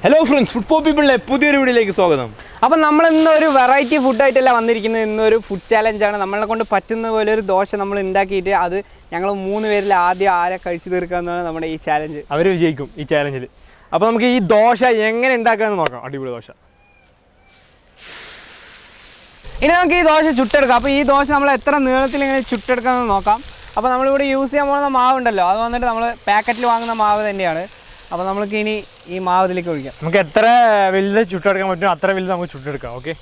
Hello friends, Food4 people പുതിയൊരു വീഡിയോയിലേക്ക് സ്വാഗതം. അപ്പോൾ നമ്മൾ ഇന്ന് ഒരു വെറൈറ്റി ഫുഡ് ആയിട്ടല്ല വന്നിരിക്കുന്നത്. ഇന്നൊരു ഫുഡ് ചാലഞ്ച് ആണ്. നമ്മളെ കൊണ്ട് പറ്റുന്ന പോലെ ഒരു ദോശ നമ്മൾ ഉണ്ടാക്കിയിട്ട് അത് ഞങ്ങൾ 3 പേരിൽ ആദ്യം ആരെ കഴിച്ചു തീർക്കാമെന്നാണ് നമ്മുടെ ഈ ചാലഞ്ച്. അവർ വിജയിക്കും ഈ ചാലഞ്ചിൽ. അപ്പോൾ നമുക്ക് ഈ ദോശ എങ്ങനെ ഉണ്ടാക്കാമെന്ന് നോക്കാം. അടിപൊളി ദോശ. ഇനി നമുക്ക് ഈ ദോശ ചുട്ടെടുക്കാം. അപ്പോൾ ഈ ദോശ നമ്മൾ എത്ര നീളത്തിൽ ഇങ്ങനെ ചുട്ടെടുക്കാമെന്ന് നോക്കാം. അപ്പോൾ നമ്മളിവിടെ യൂസ് ചെയ്യാൻ പോകുന്ന മാവ് ഉണ്ടല്ലോ, അത് വന്നിട്ട് നമ്മൾ പാക്കറ്റിൽ വാങ്ങുന്ന മാവ് തന്നെയാണ്. അപ്പോൾ നമുക്ക് ഇനി ഈ മാവ് ഇതിലേക്ക് ഒഴിക്കാം. നമുക്ക് എത്ര വലുത് ചുട്ടെടുക്കാൻ പറ്റും അത്ര വലുത് നമുക്ക് ചുട്ടെടുക്കാം. ഓക്കെ,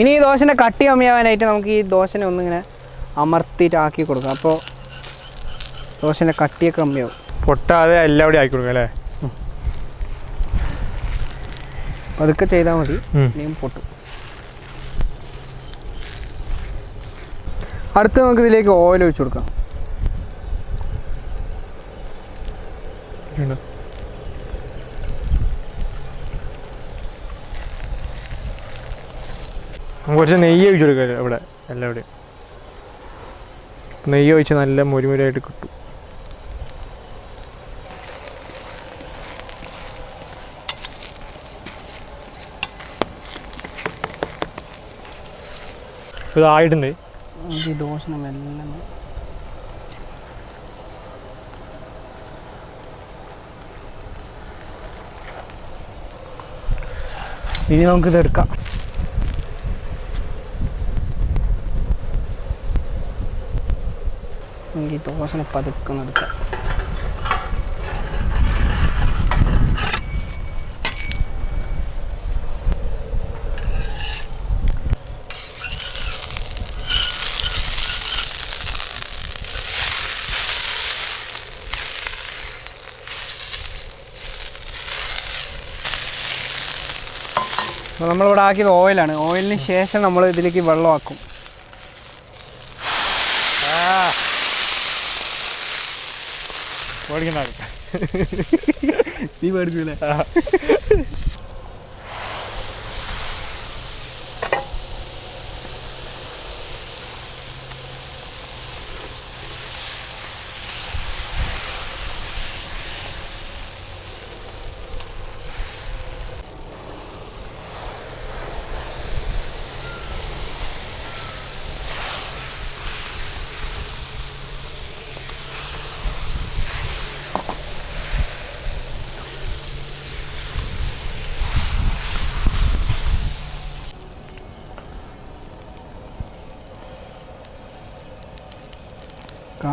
ഇനി ഈ ദോശൻ്റെ കട്ടി കമ്മിയാവാനായിട്ട് നമുക്ക് ഈ ദോശനെ ഒന്നിങ്ങനെ അമർത്തിയിട്ട് ആക്കി കൊടുക്കാം. അപ്പോൾ ദോശൻ്റെ കട്ടിയൊക്കെ കമ്മിയാവും. പൊട്ടാതെ എല്ലാവിടെയും ആക്കി കൊടുക്കാം അല്ലേ? അതൊക്കെ ചെയ്താൽ മതി, ഇനിയും പൊട്ടും. അടുത്ത് നമുക്ക് ഇതിലേക്ക് ഓയിൽ ഒഴിച്ചു കൊടുക്കാം. നമുക്ക് കുറച്ച് നെയ്യ് ഒഴിച്ചു കൊടുക്കാം ഇവിടെ എല്ലാവിടെയും. നെയ്യ് ഒഴിച്ച് നല്ല മുരിമുരായിട്ട് കിട്ടും. ഇതായിട്ടുണ്ട്. ഈ ദോശ മെല്ലെ ഇനി നമുക്കിത് എടുക്കാം. ഈ ദോശനെ പതുക്കെ എടുക്കാം. നമ്മളിവിടെ ആക്കിയത് ഓയിലാണ്. ഓയിലിന് ശേഷം നമ്മൾ ഇതിലേക്ക് വെള്ളമാക്കും. നീ പേടിക്കൂലേ?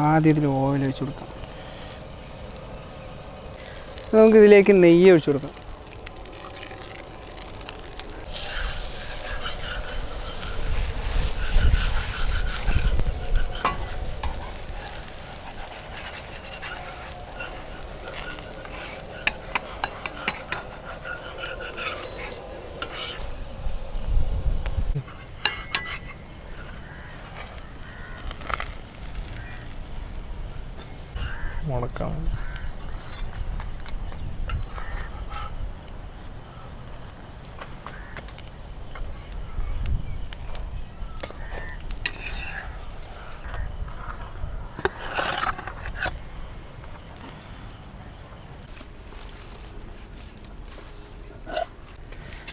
ആദ്യം ഇതിൽ ഓയിൽ ഒഴിച്ചു കൊടുക്കാം. നമുക്കിതിലേക്ക് നെയ്യ് ഒഴിച്ചു കൊടുക്കാം. മുളക്കാം.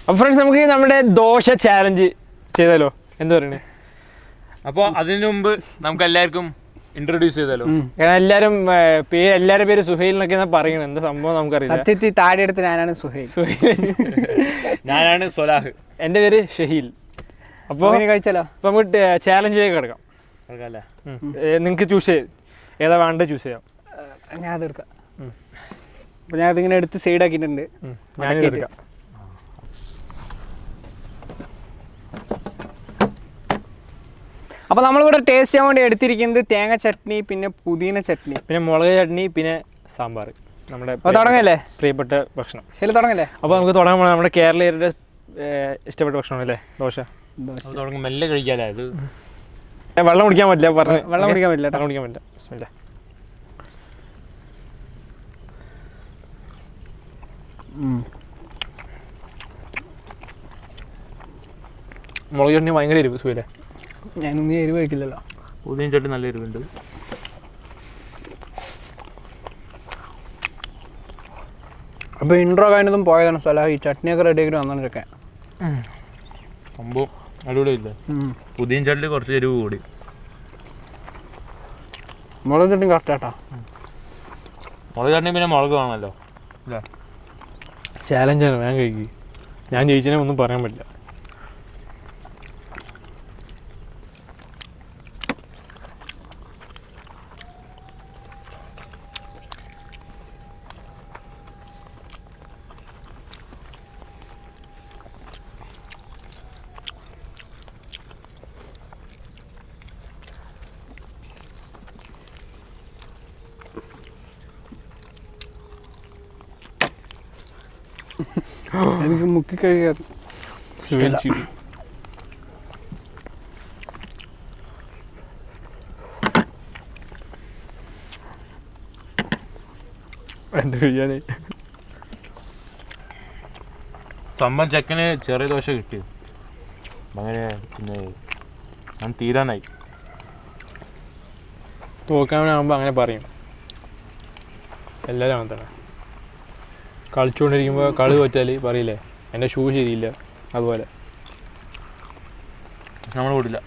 അപ്പോൾ ഫ്രണ്ട്സ്, നമുക്ക് നമ്മുടെ ദോശ ചാലഞ്ച് ചെയ്താലോ? എന്താ പറയണേ? അപ്പോൾ അതിനു മുമ്പ് നമുക്ക് എല്ലാവർക്കും ഇൻട്രൊഡ്യൂസ് ചെയ്താലോ? എല്ലാവരുടെ പേര് സുഹൈൽ എന്നൊക്കെ പറയണം. എന്താ സംഭവം നമുക്കറിയാം. സത്യത്തിൽ താടി എടുത്ത് ഞാനാണ് സുഹൈൽ. ഞാനാണ് സ്വലാഹ്. എൻ്റെ പേര് ഷഹീൽ. അപ്പോൾ കഴിച്ചാലോ? അപ്പോൾ നമുക്ക് ചാലഞ്ചിലേക്ക് കിടക്കാം. നിങ്ങൾക്ക് ചൂസ് ചെയ്യാം, ഏതാ വേണ്ടത് ചൂസ് ചെയ്യാം. ഞാൻ അത് എടുക്കാം. അപ്പോൾ ഞാൻ അതിങ്ങനെ എടുത്ത് സൈഡാക്കിയിട്ടുണ്ട്. ഞാനിതെടുക്കാം. അപ്പോൾ നമ്മളിവിടെ ടേസ്റ്റ് ചെയ്യാൻ വേണ്ടി എടുത്തിരിക്കുന്നത് തേങ്ങ ചട്നി, പിന്നെ പുതിന ചട്നി, പിന്നെ മുളക് ചട്നി, പിന്നെ സാമ്പാർ. നമ്മുടെ തുടങ്ങല്ലേ പ്രിയപ്പെട്ട ഭക്ഷണം. ശരി, തുടങ്ങല്ലേ. അപ്പോൾ നമുക്ക് തുടങ്ങാൻ പോകണം. നമ്മുടെ കേരളീയരുടെ ഇഷ്ടപ്പെട്ട ഭക്ഷണമല്ലേ ദോശ. തുടങ്ങും മെല്ലെ കഴിക്കാല്ലേ. ഇത് വെള്ളം കുടിക്കാൻ പറ്റില്ല, പറഞ്ഞു. വെള്ളം കുടിക്കാൻ പറ്റില്ല. വെള്ളം കുടിക്കാൻ പറ്റില്ല. ബിസ്മില്ലാ. മുളക് ചട്നി ഭയങ്കര എരിവ്. സുഹൈലേ, ഞാനൊന്നും എരിവ് കഴിക്കില്ലല്ലോ. പുതിയ ചട്നി നല്ല എരിവുണ്ട്. അപ്പോൾ ഇൻട്രോ കഴിഞ്ഞതും പോയതാണ് സ്വലാഹ്. ഈ ചട്നിയൊക്കെ റെഡി ആക്കിയിട്ട് വന്നോണ്ടൊക്കെ സംഭവം അടിപൊളിയില്ല. പുതിയ ചട്നി കുറച്ച് എരിവ് കൂടി. മുളക് ചട്നി കറക്റ്റാട്ടാ. മുളക് ചട്നി പിന്നെ മുളക് വേണമല്ലോ. ചാലഞ്ചാണ്, ഞാൻ കഴിക്കും. ഞാൻ ജയിച്ചതിനെ ഒന്നും പറയാൻ പറ്റില്ല. എനിക്ക് മുക്കി കഴിക്കാൻ കഴിയാനേ. തമ്പൻ ചെക്കന് ചെറിയ ദോശ കിട്ടി. അങ്ങനെ പിന്നെ ഞാൻ തീരാനായി. തോക്കാനാകുമ്പോൾ അങ്ങനെ പറയും എല്ലാവരും. അങ്ങനെ തന്നെ കളിച്ചുകൊണ്ടിരിക്കുമ്പോൾ കളി തോറ്റാൽ പറയില്ലേ എൻ്റെ ഷൂ ശരിയില്ല. അതുപോലെ നമ്മൾ വിടില്ല.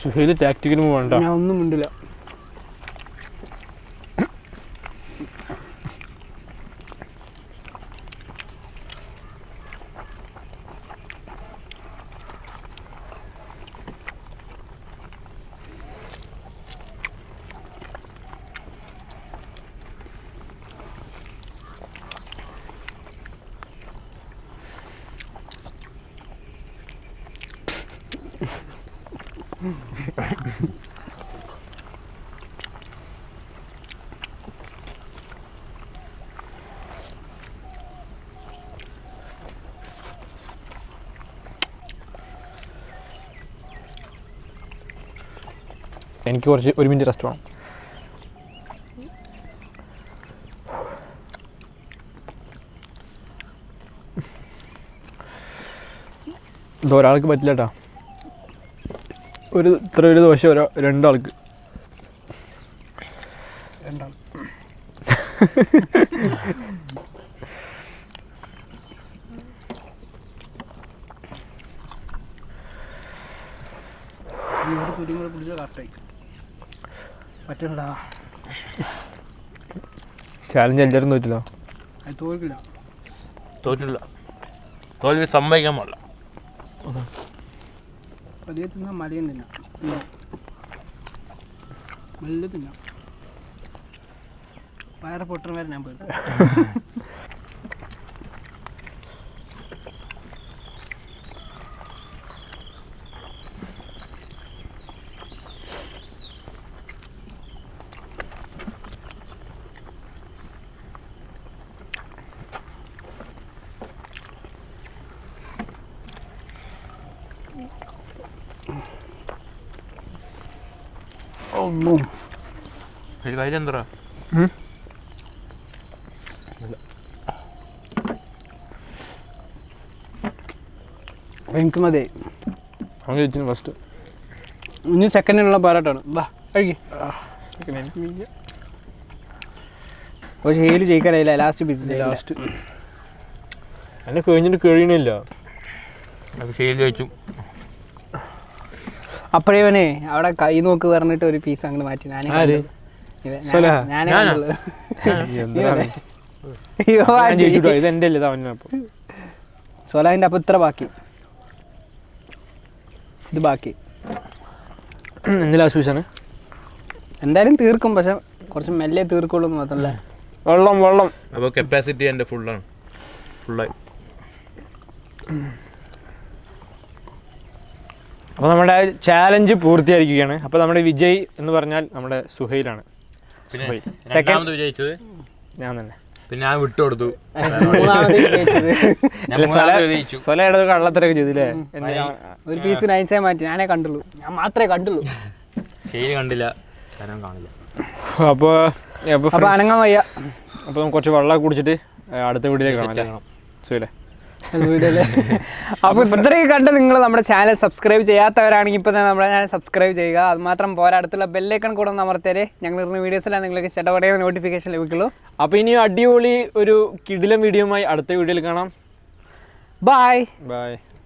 സുഹൈൽ ടാക്ടിക്കൽ മൂവ് വേണ്ട. ഞാൻ ഒന്നും മിണ്ടില്ല. എനിക്ക് കുറച്ച് 1 മിനിറ്റ് റെസ്റ്റ് വേണം. ഇത് ഒരാൾക്ക് പറ്റില്ല കേട്ടോ. ഇത്ര ഒരു ദോശ രണ്ടാൾക്ക്. ചാലഞ്ച് എല്ലാവരും തോറ്റില്ല. തോറ്റില്ല. തോൽവി സമ്മതിക്കാൻ പാടില്ല. പതിയെ തിന്നാ മലയും തിന്നാം, മെല്ലെ തിന്നാം. വയറ് പൊട്ടണ വരെ ഞാൻ പോയി. എന്താ എനിക്ക് മതി. അങ്ങനെ ഫസ്റ്റ് ഇനി സെക്കൻഡിനുള്ള പോരാട്ടമാണ്. വാ കഴിക്കും. പക്ഷേ ഷഹീൽ ജയിക്കാനായില്ല. ലാസ്റ്റ് പീസ് ലാസ്റ്റ് എന്നെ കഴിഞ്ഞിട്ട് കഴിയണില്ല. ഷഹീൽ ജയിച്ചു. അപ്പോഴേവനെ അവിടെ കൈ നോക്ക് പറഞ്ഞിട്ട് ഒരു പീസ് അങ്ങോട്ട് മാറ്റി. ഇതെന്റെ അല്ലേ തവന. സോലാഹിന്റെ അപ്പം ഇത്ര ബാക്കി, ഇത് ബാക്കി. എന്ത് ലാസ്റ്റ് പീസാണ്? എന്തായാലും തീർക്കും, പക്ഷെ കുറച്ച് മെല്ലെ തീർക്കുള്ളൂ എന്ന് മാത്രമല്ല. വെള്ളം. അപ്പോൾ കപ്പാസിറ്റി എൻ്റെ ഫുള്ളായി. അപ്പോൾ നമ്മുടെ ചാലഞ്ച് പൂർത്തിയായിരിക്കുകയാണ്. അപ്പോൾ നമ്മുടെ വിജയ് എന്ന് പറഞ്ഞാൽ നമ്മുടെ സുഹൈലാണ്. സെക്കൻഡ് വിജയിച്ചത് ഞാൻ തന്നെ. പിന്നെ ഞാൻ വിട്ടുകൊടുത്തു. സ്വലയുടെ കള്ളത്തരൊക്കെ ചെയ്തില്ലേ? ഒരു പീസ് നൈസായി മാറ്റി. ഞാൻ മാത്രമേ കണ്ടുള്ളൂ. ശരി കണ്ടില്ല, കാണില്ല. അപ്പോൾ അനങ്ങാൻ വയ്യ. അപ്പോൾ നമുക്ക് കുറച്ച് വെള്ളം കുടിച്ചിട്ട് അടുത്ത വീട്ടിലേക്ക് കാണാം. സുഹൈലേ അപ്പോൾ ഇത്രയൊക്കെ കണ്ട് നിങ്ങൾ നമ്മുടെ ചാനൽ സബ്സ്ക്രൈബ് ചെയ്യാത്തവരാണെങ്കിൽ ഇപ്പോൾ തന്നെ നമ്മുടെ ചാനൽ സബ്സ്ക്രൈബ് ചെയ്യുക. അത് മാത്രം പോരാ, അടുത്തുള്ള ബെല്ലൈക്കൺ കൂടെ ഒന്ന് അമർത്തിയാലേ ഞങ്ങൾ ഇടുന്ന വീഡിയോസിലാണ് നിങ്ങൾക്ക് ചട്ടപടയെ നോട്ടിഫിക്കേഷൻ ലഭിക്കുള്ളൂ. അപ്പോൾ ഇനി അടിപൊളി ഒരു കിടിലം വീഡിയോയുമായി അടുത്ത വീഡിയോയിൽ കാണാം. ബൈ.